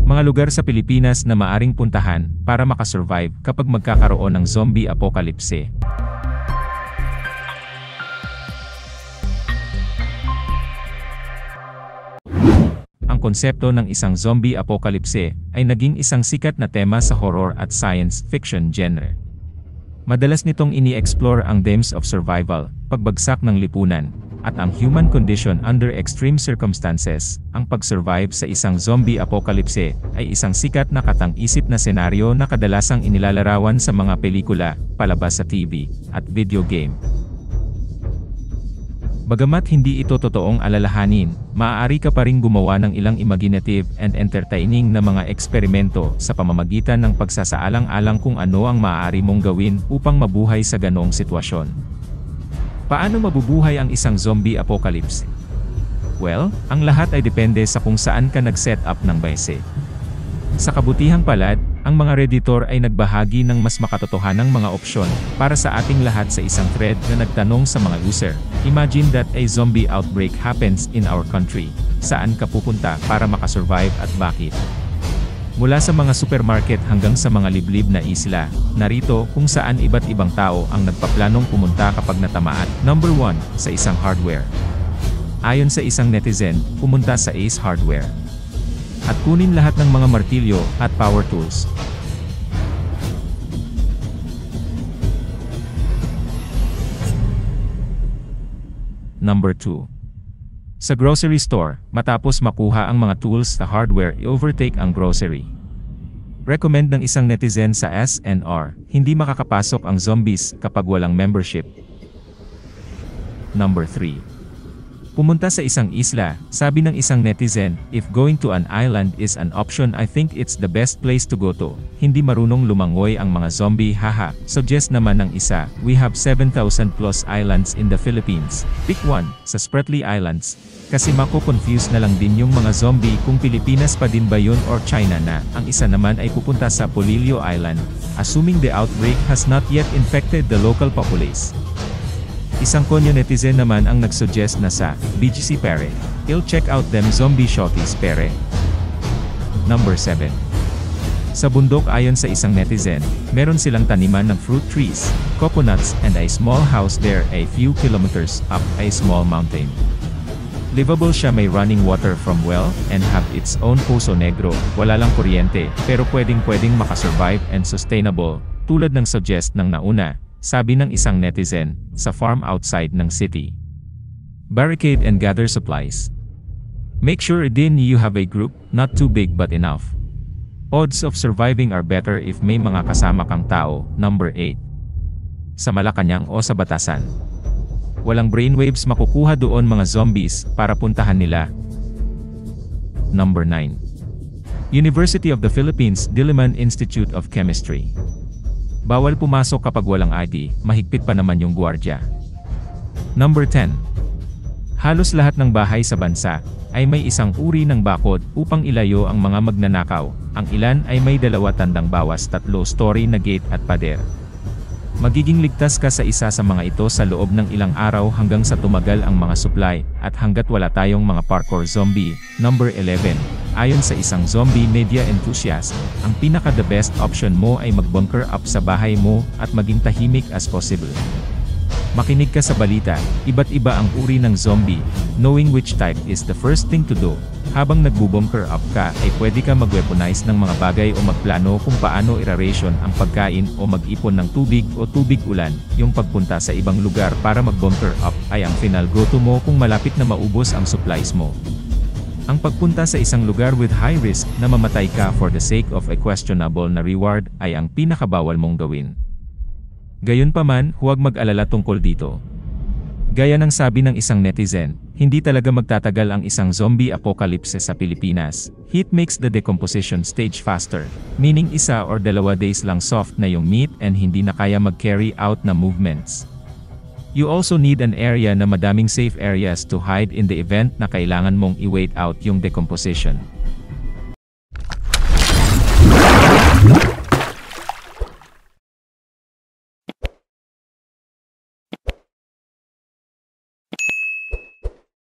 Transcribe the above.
Mga lugar sa Pilipinas na maaring puntahan para makasurvive kapag magkakaroon ng zombie apocalypse. Ang konsepto ng isang zombie apocalypse ay naging isang sikat na tema sa horror at science fiction genre. Madalas nitong ini-explore ang themes of survival, pagbagsak ng lipunan, at ang human condition under extreme circumstances. Ang pag-survive sa isang zombie apocalypse ay isang sikat na katang-isip na senaryo na kadalasang inilalarawan sa mga pelikula, palabas sa TV, at video game. Bagamat hindi ito totoong alalahanin, maaari ka pa ring gumawa ng ilang imaginative and entertaining na mga eksperimento sa pamamagitan ng pagsasaalang-alang kung ano ang maaari mong gawin upang mabuhay sa ganong sitwasyon. Paano mabubuhay ang isang zombie apocalypse? Well, ang lahat ay depende sa kung saan ka nag-set up ng base. Sa kabutihang palad, ang mga Redditor ay nagbahagi ng mas makatotohanang mga opsyon para sa ating lahat sa isang thread na nagtanong sa mga user. Imagine that a zombie outbreak happens in our country. Saan ka pupunta para makasurvive at bakit? Mula sa mga supermarket hanggang sa mga liblib na isla, narito kung saan iba't ibang tao ang nagpaplanong pumunta kapag natamaan. Number 1, sa isang hardware. Ayon sa isang netizen, pumunta sa Ace Hardware. At kunin lahat ng mga martilyo at power tools. Number 2. Sa grocery store, matapos makuha ang mga tools sa hardware, i-overtake ang grocery. Recommend ng isang netizen sa SNR, hindi makakapasok ang zombies kapag walang membership. Number 3. Pumunta sa isang isla, sabi ng isang netizen, if going to an island is an option, I think it's the best place to go to. Hindi marunong lumangoy ang mga zombie, haha. Suggest naman ng isa, we have 7,000 plus islands in the Philippines. Pick one, sa Spratly Islands. Kasi mako-confuse na lang din yung mga zombie kung Pilipinas pa din ba yun or China na. Ang isa naman ay pupunta sa Polillo Island, assuming the outbreak has not yet infected the local populace. Isang konyo netizen naman ang nagsuggest na sa BGC Pere. I'll check out them zombie shotties Pere. Number 7. Sa bundok, ayon sa isang netizen, meron silang taniman ng fruit trees, coconuts, and a small house there a few kilometers up a small mountain. Livable siya, may running water from well, and have its own Poso Negro. Wala lang kuryente, pero pwedeng makasurvive and sustainable, tulad ng suggest ng nauna. Sabi ng isang netizen, sa farm outside ng city. Barricade and gather supplies. Make sure din you have a group, not too big but enough. Odds of surviving are better if may mga kasama kang tao. Number 8. Sa Malacanang o sa Batasan. Walang brainwaves makukuha doon mga zombies para puntahan nila. Number 9. University of the Philippines Diliman Institute of Chemistry. Bawal pumasok kapag walang ID, mahigpit pa naman yung gwardiya. Number 10. Halos lahat ng bahay sa bansa ay may isang uri ng bakod upang ilayo ang mga magnanakaw. Ang ilan ay may 2 tandang bawas, 3 story na gate at pader. Magiging ligtas ka sa isa sa mga ito sa loob ng ilang araw hanggang sa tumagal ang mga supply, at hanggat wala tayong mga parkour zombie. Number 11. Ayon sa isang zombie media enthusiast, ang pinaka-the best option mo ay mag-bunker up sa bahay mo at maging tahimik as possible. Makinig ka sa balita, iba't iba ang uri ng zombie, knowing which type is the first thing to do. Habang nagbo-bunker up ka ay pwede ka mag-weaponize ng mga bagay o magplano kung paano i-ration ang pagkain o mag-ipon ng tubig o tubig ulan. Yung pagpunta sa ibang lugar para mag-bunker up ay ang final go-to mo kung malapit na maubos ang supplies mo. Ang pagpunta sa isang lugar with high risk na mamatay ka for the sake of a questionable na reward ay ang pinakabawal mong gawin. Gayunpaman, huwag mag-alala tungkol dito. Gaya ng sabi ng isang netizen, hindi talaga magtatagal ang isang zombie apocalypse sa Pilipinas. Heat makes the decomposition stage faster, meaning 1 or 2 days lang soft na yung meat and hindi na kaya mag-carry out na movements. You also need an area na madaming safe areas to hide in the event na kailangan mong i-wait out yung decomposition.